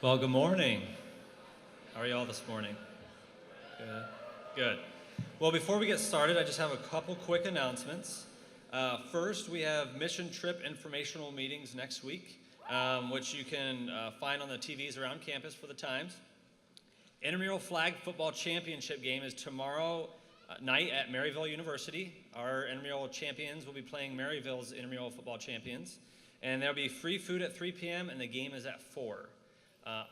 Well, good morning. How are you all this morning? Good. Good. Well, before we get started, I just have a couple quick announcements. First, we have mission trip informational meetings next week, which you can find on the TVs around campus for the times. Intramural Flag Football Championship game is tomorrow night at Maryville University. Our intramural champions will be playing Maryville's intramural football champions. And there'll be free food at 3 p.m. and the game is at 4.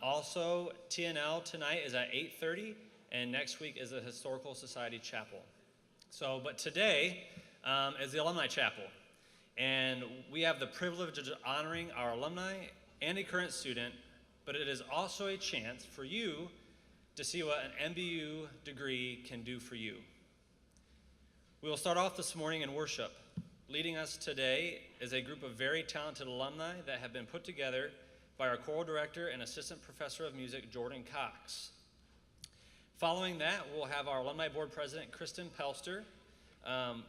Also, TNL tonight is at 8:30, and next week is the Historical Society Chapel. But today is the Alumni Chapel, and we have the privilege of honoring our alumni and a current student, but it is also a chance for you to see what an MBU degree can do for you. We will start off this morning in worship. Leading us today is a group of very talented alumni that have been put together by our choral director and assistant professor of music, Jordan Cox. Following that, we'll have our alumni board president, Kristen Pelster,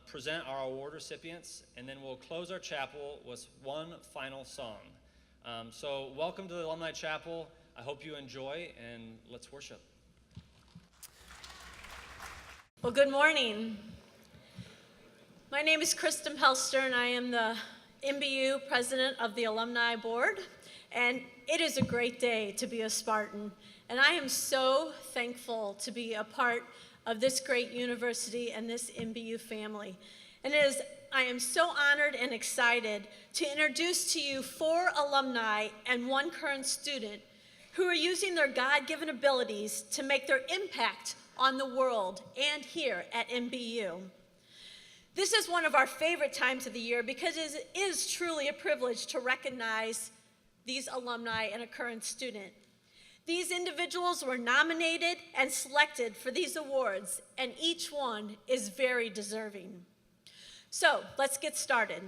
present our award recipients, and then we'll close our chapel with one final song. So welcome to the Alumni Chapel. I hope you enjoy, and let's worship. Well, good morning. My name is Kristen Pelster, and I am the MBU president of the Alumni Board. And it is a great day to be a Spartan. And I am so thankful to be a part of this great university and this MBU family. And I am so honored and excited to introduce to you 4 alumni and 1 current student who are using their God-given abilities to make their impact on the world and here at MBU. This is one of our favorite times of the year because it is truly a privilege to recognize these alumni and a current student. These individuals were nominated and selected for these awards, and each one is very deserving. So let's get started.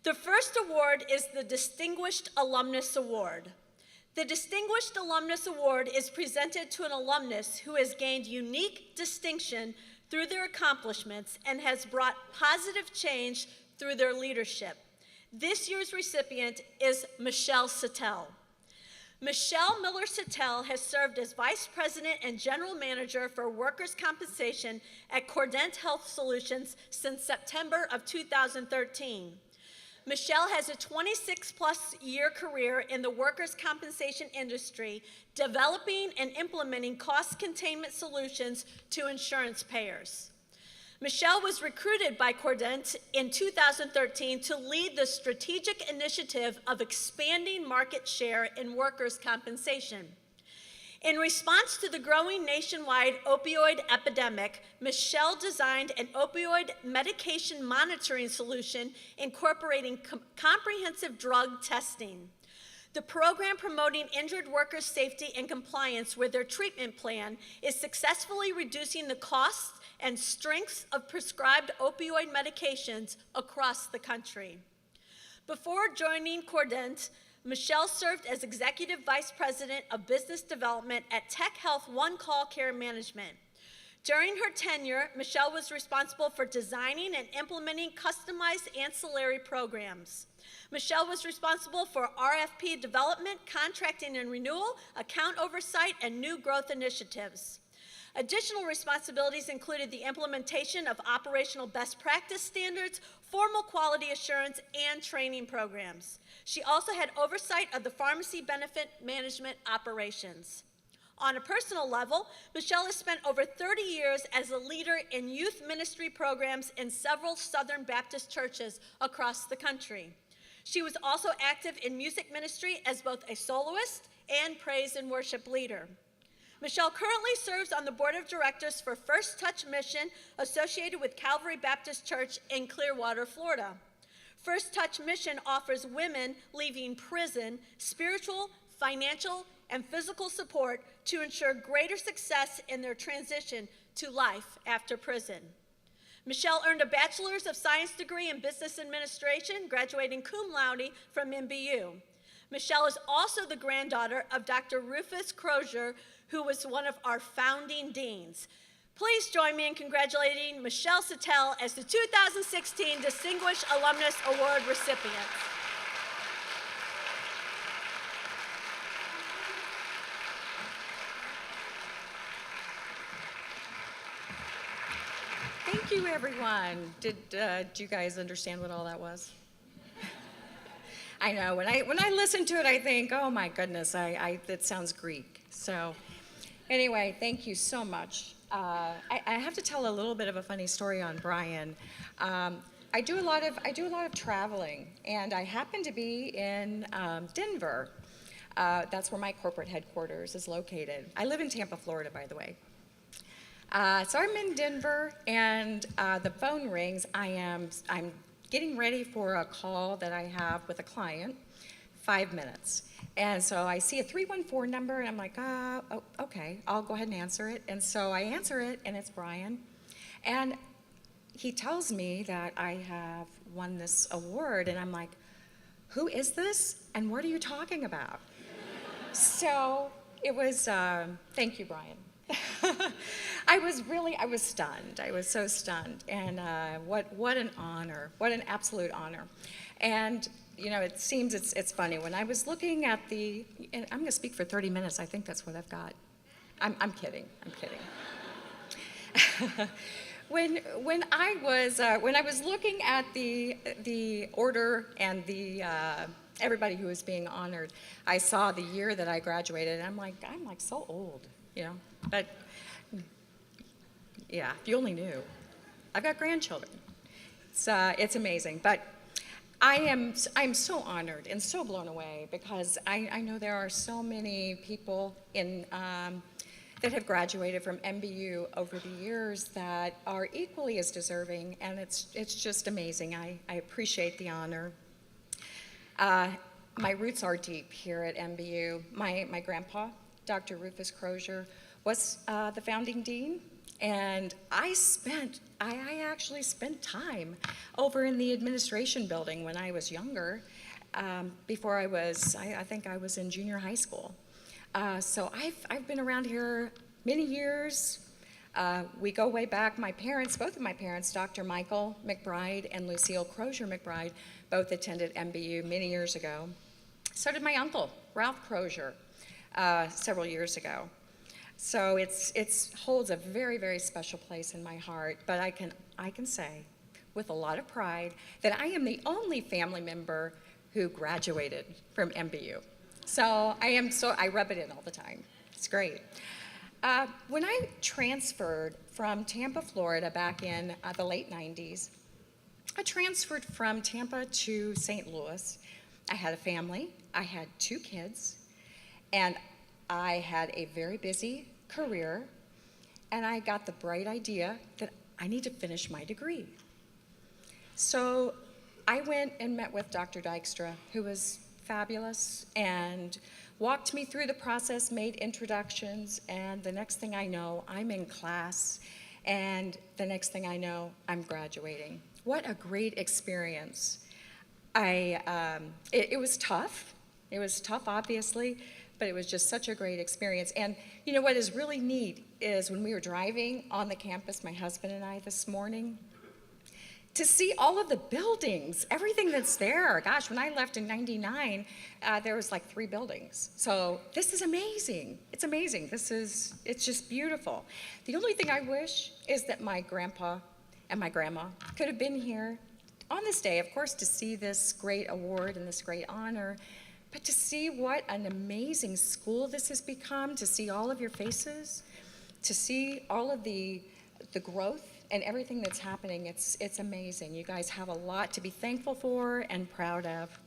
The first award is the Distinguished Alumnus Award. The Distinguished Alumnus Award is presented to an alumnus who has gained unique distinction through their accomplishments and has brought positive change through their leadership. This year's recipient is Michelle Sattel. Michelle Miller Sattel has served as Vice President and General Manager for Workers' Compensation at Cordent Health Solutions since September of 2013. Michelle has a 26-plus year career in the workers' compensation industry, developing and implementing cost containment solutions to insurance payers. Michelle was recruited by Cordent in 2013 to lead the strategic initiative of expanding market share in workers' compensation. In response to the growing nationwide opioid epidemic, Michelle designed an opioid medication monitoring solution incorporating comprehensive drug testing. The program promoting injured workers' safety and compliance with their treatment plan is successfully reducing the costs and strengths of prescribed opioid medications across the country. Before joining Cordent, Michelle served as Executive Vice President of Business Development at Tech Health One Call Care Management. During her tenure, Michelle was responsible for designing and implementing customized ancillary programs. Michelle was responsible for RFP development, contracting and renewal, account oversight, and new growth initiatives. Additional responsibilities included the implementation of operational best practice standards, formal quality assurance, and training programs. She also had oversight of the pharmacy benefit management operations. On a personal level, Michelle has spent over 30 years as a leader in youth ministry programs in several Southern Baptist churches across the country. She was also active in music ministry as both a soloist and praise and worship leader. Michelle currently serves on the board of directors for First Touch Mission associated with Calvary Baptist Church in Clearwater, Florida. First Touch Mission offers women leaving prison spiritual, financial, and physical support to ensure greater success in their transition to life after prison. Michelle earned a Bachelor's of Science degree in Business Administration, graduating cum laude from MBU. Michelle is also the granddaughter of Dr. Rufus Crozier, who was one of our founding deans. Please join me in congratulating Michelle Sattel as the 2016 Distinguished Alumnus Award recipient. Thank you, everyone. Do you guys understand what all that was? I know. When I listen to it, I think, oh my goodness, that sounds Greek. So, anyway, thank you so much. I have to tell a little bit of a funny story on Brian. I do a lot of traveling, and I happen to be in Denver. That's where my corporate headquarters is located. I live in Tampa, Florida, by the way. So I'm in Denver, and the phone rings. I'm getting ready for a call that I have with a client, 5 minutes. And so I see a 314 number, and I'm like, oh, okay, I'll go ahead and answer it. And so I answer it, and it's Brian. And he tells me that I have won this award, and I'm like, who is this, and what are you talking about? So it was, thank you, Brian. I was stunned. I was so stunned. And what an honor, what an absolute honor. And, you know, it seems it's funny. When I was looking at and I'm going to speak for 30 minutes. I think that's what I've got. I'm kidding. I'm kidding. When I was looking at the order and the everybody who was being honored, I saw the year that I graduated, and I'm like so old, you know. But yeah, if you only knew. I've got grandchildren. It's amazing. But I'm so honored and so blown away because I know there are so many people that have graduated from MBU over the years that are equally as deserving, and it's just amazing. I appreciate the honor. My roots are deep here at MBU. My grandpa, Dr. Rufus Crozier, was the founding dean, and I actually spent time over in the administration building when I was younger, before I think I was in junior high school. So I've been around here many years. We go way back. Both of my parents, Dr. Michael McBride and Lucille Crozier McBride, both attended MBU many years ago. So did my uncle, Ralph Crozier, several years ago. So it holds a very, very special place in my heart. But I can say with a lot of pride that I am the only family member who graduated from MBU. So I rub it in all the time. It's great. When I transferred from Tampa, Florida back in the late 90s, I transferred from Tampa to St. Louis. I had a family, I had 2 kids, and I had a very busy career, and I got the bright idea that I need to finish my degree. So I went and met with Dr. Dykstra, who was fabulous, and walked me through the process, made introductions, and the next thing I know, I'm in class, and the next thing I know, I'm graduating. What a great experience. It was tough. It was tough, obviously, but it was just such a great experience. And you know what is really neat is when we were driving on the campus, my husband and I this morning, to see all of the buildings, everything that's there. Gosh, when I left in '99, there was like 3 buildings. So this is amazing. It's amazing. It's just beautiful. The only thing I wish is that my grandpa and my grandma could have been here on this day, of course, to see this great award and this great honor, but to see what an amazing school this has become, to see all of your faces, to see all of the growth and everything that's happening. It's amazing. You guys have a lot to be thankful for and proud of.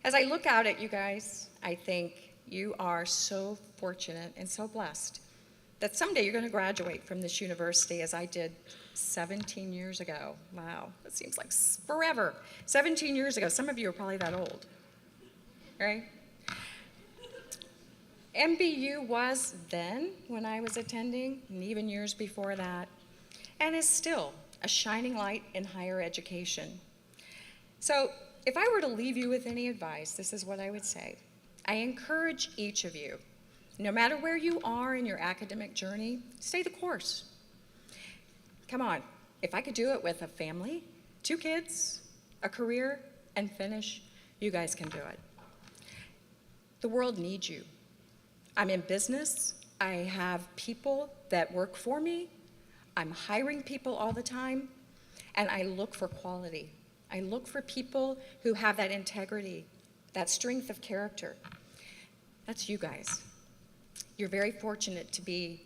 As I look out at you guys, I think you are so fortunate and so blessed that someday you're going to graduate from this university, as I did 17 years ago. Wow, that seems like forever. 17 years ago. Some of you are probably that old, right? MBU was then, when I was attending, and even years before that, and is still a shining light in higher education. So if I were to leave you with any advice, this is what I would say. I encourage each of you, no matter where you are in your academic journey, stay the course. Come on, if I could do it with a family, 2 kids, a career, and finish, you guys can do it. The world needs you. I'm in business. I have people that work for me. I'm hiring people all the time, and I look for quality. I look for people who have that integrity, that strength of character. That's you guys. You're very fortunate to be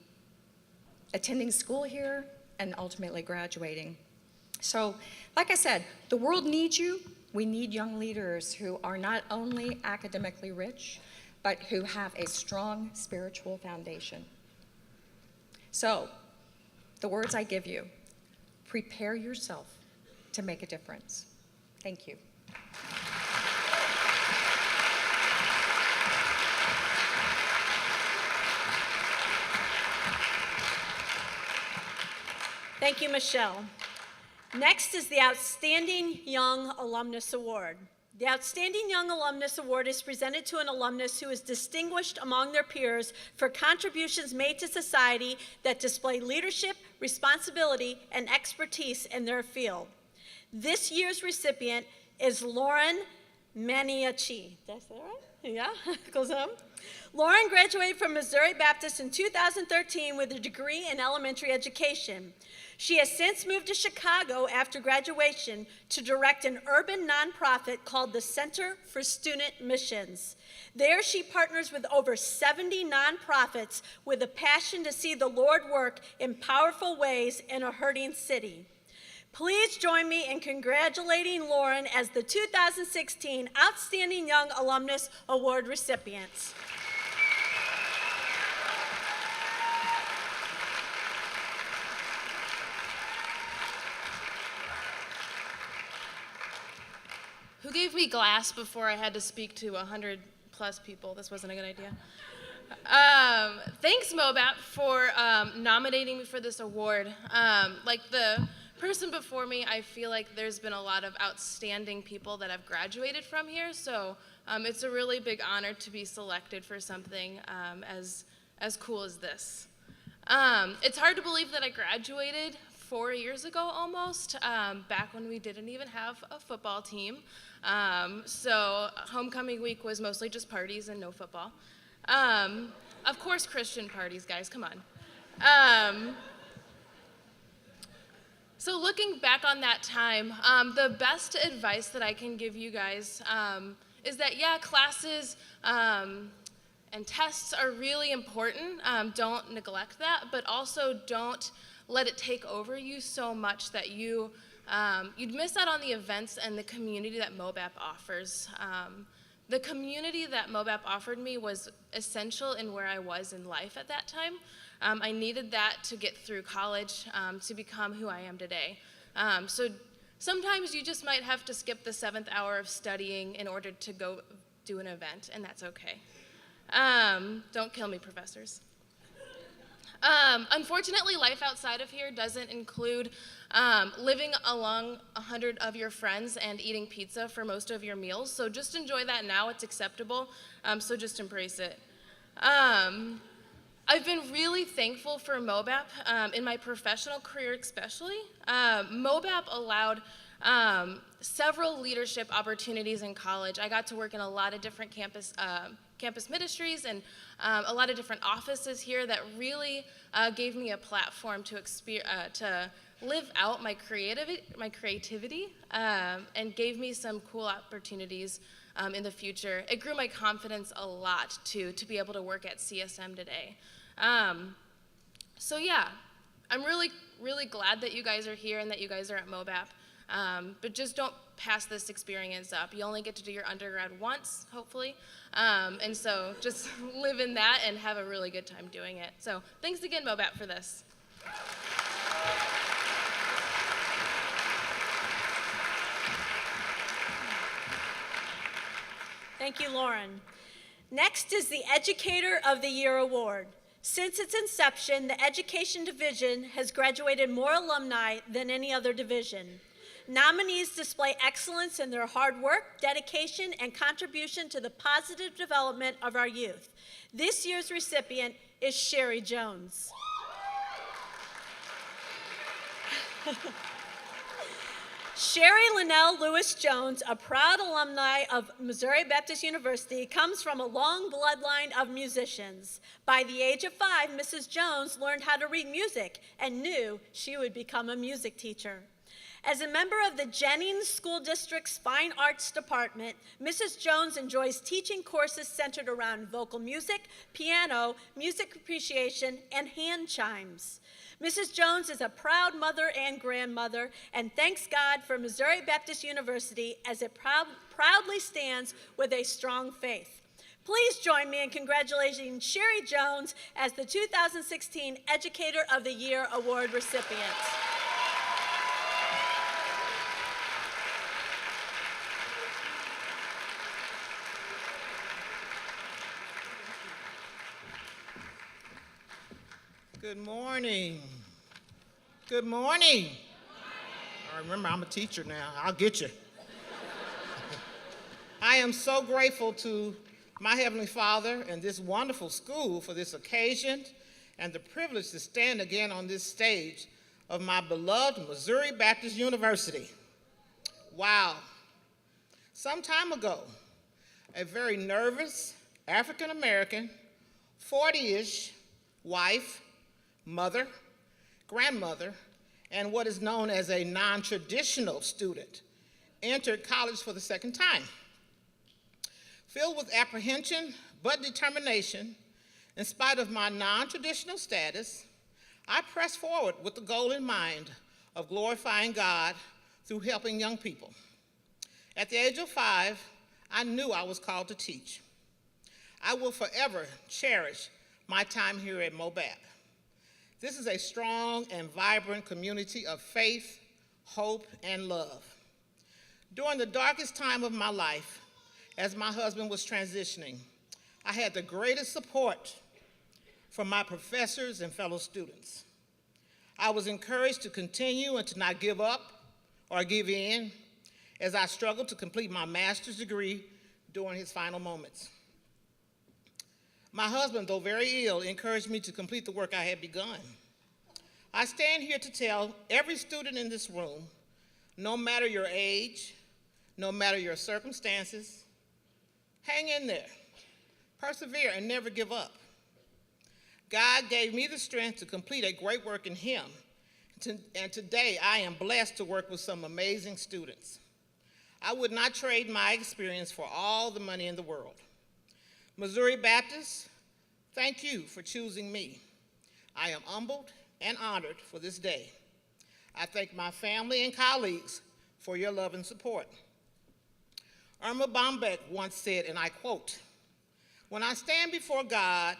attending school here and ultimately graduating. So, like I said, the world needs you. We need young leaders who are not only academically rich, but who have a strong spiritual foundation. So, the words I give you, prepare yourself to make a difference. Thank you. Thank you, Michelle. Next is the Outstanding Young Alumnus Award. The Outstanding Young Alumnus Award is presented to an alumnus who is distinguished among their peers for contributions made to society that display leadership, responsibility, and expertise in their field. This year's recipient is Lauren Maniaci. Did I say that right? Yeah, goes on. Lauren graduated from Missouri Baptist in 2013 with a degree in elementary education. She has since moved to Chicago after graduation to direct an urban nonprofit called the Center for Student Missions. There she partners with over 70 nonprofits with a passion to see the Lord work in powerful ways in a hurting city. Please join me in congratulating Lauren as the 2016 Outstanding Young Alumnus Award recipient. Who gave me glass before I had to speak to 100 plus people? This wasn't a good idea. Thanks, MOBAP, for nominating me for this award. Like the person before me, I feel like there's been a lot of outstanding people that have graduated from here, so it's a really big honor to be selected for something as cool as this. It's hard to believe that I graduated 4 years ago almost, back when we didn't even have a football team. So homecoming week was mostly just parties and no football. Of course, Christian parties, guys, come on. So looking back on that time, the best advice that I can give you guys is that, yeah, classes and tests are really important. Don't neglect that, but also don't let it take over you so much that you'd miss out on the events and the community that MOBAP offers. The community that MOBAP offered me was essential in where I was in life at that time. I needed that to get through college to become who I am today. So sometimes you just might have to skip the 7th hour of studying in order to go do an event, and that's okay. Don't kill me, professors. Unfortunately, life outside of here doesn't include living along 100 of your friends and eating pizza for most of your meals. So just enjoy that now. It's acceptable. So just embrace it. I've been really thankful for MOBAP in my professional career especially. MOBAP allowed several leadership opportunities in college. I got to work in a lot of different campus ministries and a lot of different offices here that really gave me a platform to live out my creativity and gave me some cool opportunities in the future. It grew my confidence a lot too, to be able to work at CSM today. So yeah, I'm really, really glad that you guys are here and that you guys are at MOBAP. But just don't pass this experience up. You only get to do your undergrad once, hopefully. And so just live in that and have a really good time doing it. So thanks again, MOBAP, for this. Thank you, Lauren. Next is the Educator of the Year Award. Since its inception, the Education Division has graduated more alumni than any other division. Nominees display excellence in their hard work, dedication, and contribution to the positive development of our youth. This year's recipient is Sherry Jones. Sherry Linnell Lewis Jones, a proud alumni of Missouri Baptist University, comes from a long bloodline of musicians. By the age of 5, Mrs. Jones learned how to read music and knew she would become a music teacher. As a member of the Jennings School District's Fine Arts Department, Mrs. Jones enjoys teaching courses centered around vocal music, piano, music appreciation, and hand chimes. Mrs. Jones is a proud mother and grandmother and thanks God for Missouri Baptist University as it proudly stands with a strong faith. Please join me in congratulating Sherry Jones as the 2016 Educator of the Year Award recipient. Good morning. Good morning. I remember I'm a teacher now. I'll get you. I am so grateful to my Heavenly Father and this wonderful school for this occasion and the privilege to stand again on this stage of my beloved Missouri Baptist University. Wow. Some time ago, a very nervous African American, 40-ish wife, mother, grandmother, and what is known as a non-traditional student entered college for the second time. Filled with apprehension but determination, in spite of my non-traditional status, I pressed forward with the goal in mind of glorifying God through helping young people. At the age of 5, I knew I was called to teach. I will forever cherish my time here at MOBAP. This is a strong and vibrant community of faith, hope, and love. During the darkest time of my life, as my husband was transitioning, I had the greatest support from my professors and fellow students. I was encouraged to continue and to not give up or give in as I struggled to complete my master's degree during his final moments. My husband, though very ill, encouraged me to complete the work I had begun. I stand here to tell every student in this room, no matter your age, no matter your circumstances, hang in there, persevere, and never give up. God gave me the strength to complete a great work in Him, and today I am blessed to work with some amazing students. I would not trade my experience for all the money in the world. Missouri Baptist, thank you for choosing me. I am humbled and honored for this day. I thank my family and colleagues for your love and support. Irma Bombeck once said, and I quote, "When I stand before God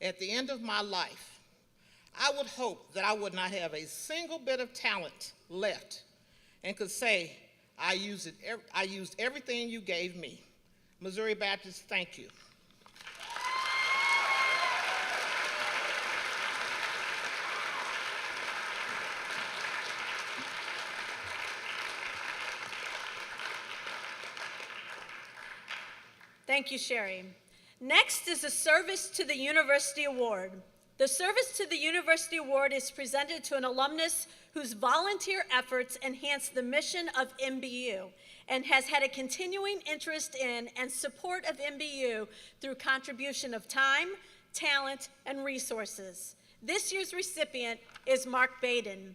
at the end of my life, I would hope that I would not have a single bit of talent left and could say, I used everything you gave me." Missouri Baptist, thank you. Thank you, Sherry. Next is the Service to the University Award. The Service to the University Award is presented to an alumnus whose volunteer efforts enhance the mission of MBU and has had a continuing interest in and support of MBU through contribution of time, talent, and resources. This year's recipient is Mark Baden.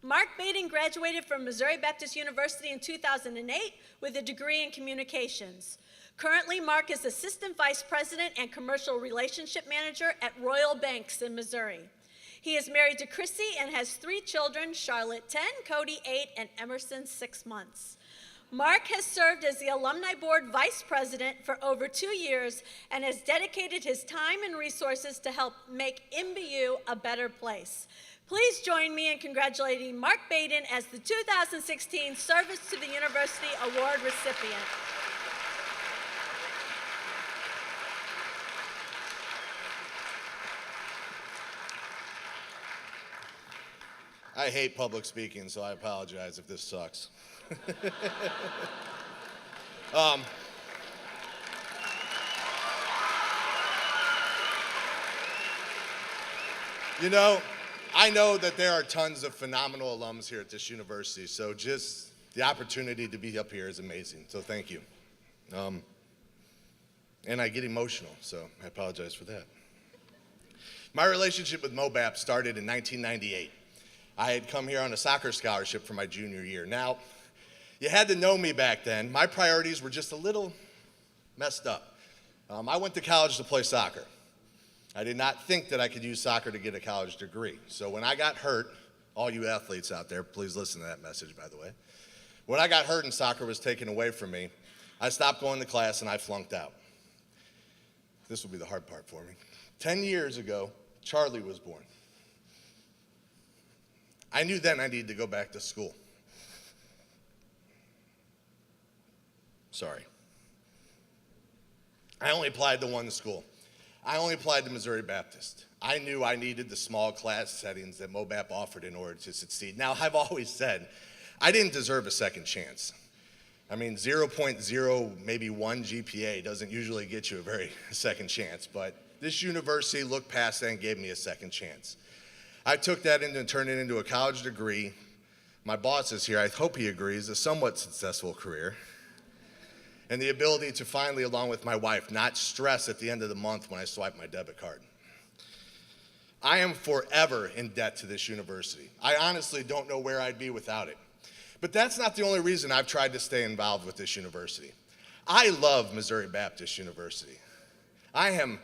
Mark Baden graduated from Missouri Baptist University in 2008 with a degree in communications. Currently, Mark is Assistant Vice President and Commercial Relationship Manager at Royal Banks in Missouri. He is married to Chrissy and has 3 children, Charlotte 10, Cody 8, and Emerson 6 months. Mark has served as the Alumni Board Vice President for over 2 years and has dedicated his time and resources to help make MBU a better place. Please join me in congratulating Mark Baden as the 2016 Service to the University Award recipient. I hate public speaking, so I apologize if this sucks. You know, I know that there are tons of phenomenal alums here at this university, so just the opportunity to be up here is amazing, so thank you. And I get emotional, so I apologize for that. My relationship with MOBAP started in 1998. I had come here on a soccer scholarship for my junior year. Now, you had to know me back then. My priorities were just a little messed up. I went to college to play soccer. I did not think that I could use soccer to get a college degree. So when I got hurt, all you athletes out there, please listen to that message, by the way. When I got hurt and soccer was taken away from me, I stopped going to class and I flunked out. This will be the hard part for me. 10 years ago, Charlie was born. I knew then I needed to go back to school. Sorry. I only applied to one school. I only applied to Missouri Baptist. I knew I needed the small class settings that MOBAP offered in order to succeed. Now, I've always said I didn't deserve a second chance. I mean, 0.0, maybe 1 GPA doesn't usually get you a very second chance, but this university looked past that and gave me a second chance. I took that and turned it into a college degree. My boss is here, I hope he agrees, a somewhat successful career. And the ability to finally, along with my wife, not stress at the end of the month when I swipe my debit card. I am forever in debt to this university. I honestly don't know where I'd be without it. But that's not the only reason I've tried to stay involved with this university. I love Missouri Baptist University. I am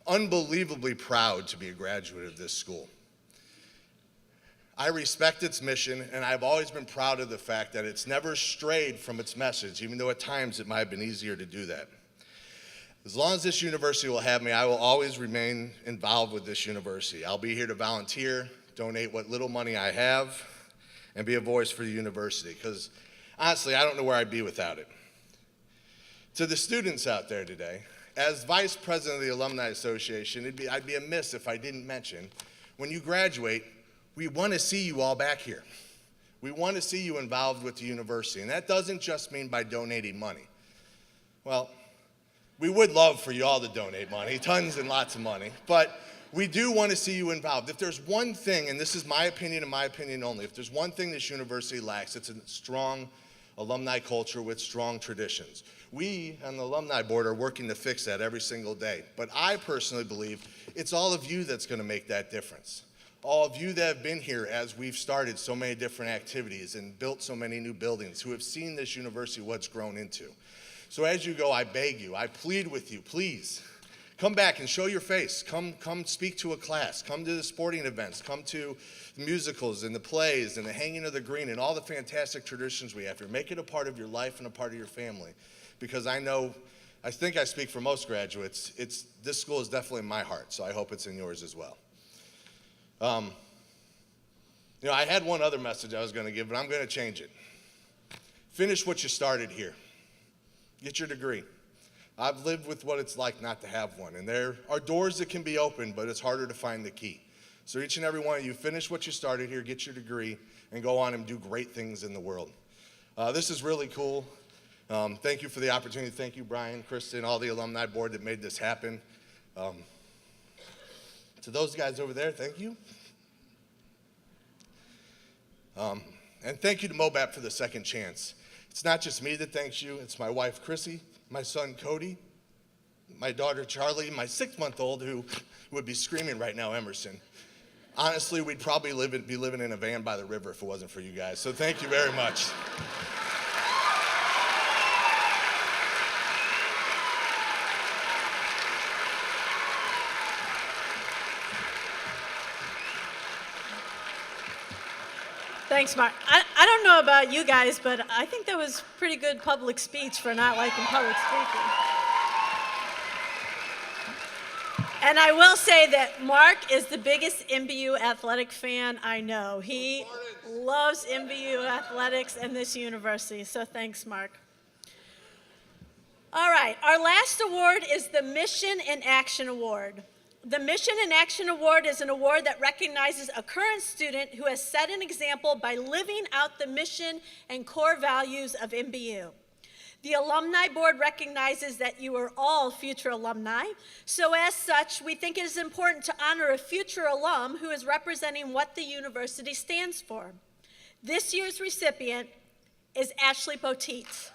unbelievably proud to be a graduate of this school. I respect its mission, and I've always been proud of the fact that it's never strayed from its message, even though at times it might have been easier to do that. As long as this university will have me, I will always remain involved with this university. I'll be here to volunteer, donate what little money I have, and be a voice for the university, because honestly, I don't know where I'd be without it. To the students out there today, as Vice President of the Alumni Association, I'd be amiss if I didn't mention, when you graduate, we want to see you all back here. We want to see you involved with the university, and that doesn't just mean by donating money. Well, we would love for you all to donate money, tons and lots of money, but we do want to see you involved. If there's one thing, and this is my opinion and my opinion only, if there's one thing this university lacks, it's a strong alumni culture with strong traditions. We on the alumni board are working to fix that every single day, but I personally believe it's all of you that's going to make that difference. All of you that have been here as we've started so many different activities and built so many new buildings, who have seen this university what it's grown into. So as you go, I beg you, I plead with you, please, come back and show your face. Come speak to a class. Come to the sporting events. Come to the musicals and the plays and the hanging of the green and all the fantastic traditions we have here. Make it a part of your life and a part of your family. Because I think I speak for most graduates, this school is definitely in my heart, so I hope it's in yours as well. I had one other message I was going to give, but I'm going to change it. Finish what you started here. Get your degree. I've lived with what it's like not to have one, and there are doors that can be opened, but it's harder to find the key. So each and every one of you, finish what you started here, get your degree, and go on and do great things in the world. This is really cool. Thank you for the opportunity. Thank you, Brian, Kristen, all the alumni board that made this happen. To those guys over there, thank you. And thank you to MOBAP for the second chance. It's not just me that thanks you, it's my wife, Chrissy, my son, Cody, my daughter, Charlie, my 6-month-old, who would be screaming right now, Emerson. Honestly, we'd probably be living in a van by the river if it wasn't for you guys, so thank you very much. Thanks, Mark. I don't know about you guys, but I think that was pretty good public speech for not liking public speaking. And I will say that Mark is the biggest MBU athletic fan I know. He loves MBU athletics and this university, so thanks, Mark. All right, our last award is the Mission in Action Award. The Mission in Action Award is an award that recognizes a current student who has set an example by living out the mission and core values of MBU. The Alumni Board recognizes that you are all future alumni, so as such, we think it is important to honor a future alum who is representing what the university stands for. This year's recipient is Ashley Poteet.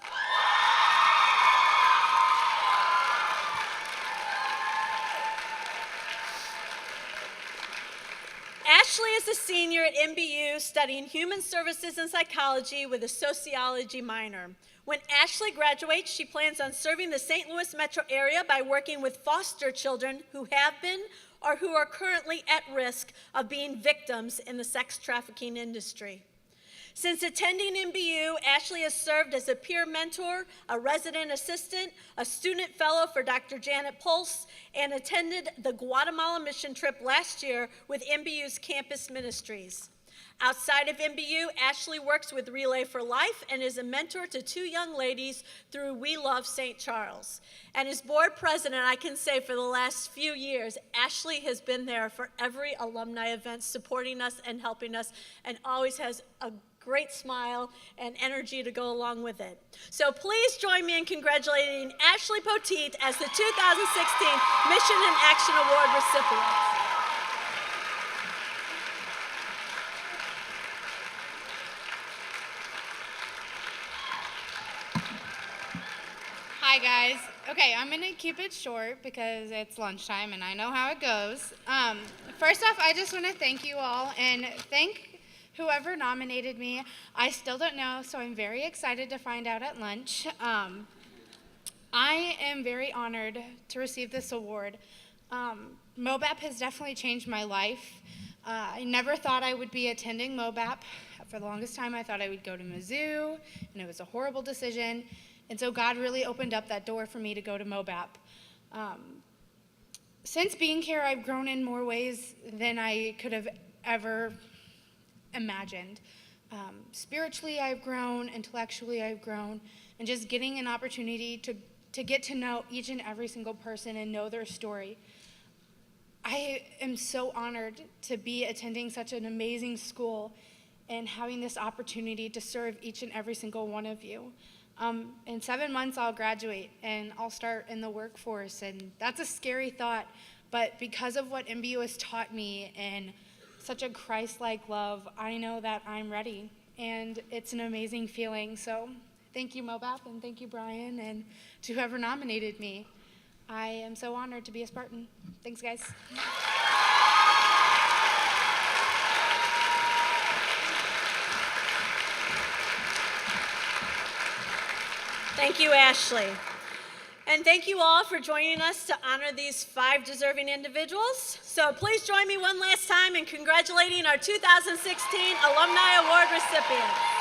Ashley is a senior at MBU studying human services and psychology with a sociology minor. When Ashley graduates, she plans on serving the St. Louis metro area by working with foster children who have been or who are currently at risk of being victims in the sex trafficking industry. Since attending MBU, Ashley has served as a peer mentor, a resident assistant, a student fellow for Dr. Janet Pulse, and attended the Guatemala mission trip last year with MBU's campus ministries. Outside of MBU, Ashley works with Relay for Life and is a mentor to 2 young ladies through We Love St. Charles. And as board president, I can say for the last few years, Ashley has been there for every alumni event, supporting us and helping us, and always has a great smile and energy to go along with it. So please join me in congratulating Ashley Poteet as the 2016 Mission in Action Award recipient. Hi guys. Okay, I'm gonna keep it short because it's lunchtime and I know how it goes. First off, I just want to thank you all and thank whoever nominated me. I still don't know, so I'm very excited to find out at lunch. I am very honored to receive this award. MOBAP has definitely changed my life. I never thought I would be attending MOBAP. For the longest time, I thought I would go to Mizzou, and it was a horrible decision. And so God really opened up that door for me to go to MOBAP. Since being here, I've grown in more ways than I could have ever imagined. Spiritually, I've grown. Intellectually, I've grown. And just getting an opportunity to get to know each and every single person and know their story. I am so honored to be attending such an amazing school and having this opportunity to serve each and every single one of you. In 7 months, I'll graduate and I'll start in the workforce, and that's a scary thought, but because of what MBU has taught me and such a Christ-like love, I know that I'm ready, and it's an amazing feeling. So thank you, MOBAP, and thank you, Brian, and to whoever nominated me. I am so honored to be a Spartan. Thanks, guys. Thank you, Ashley. And thank you all for joining us to honor these 5 deserving individuals. So please join me one last time in congratulating our 2016 Alumni Award recipients.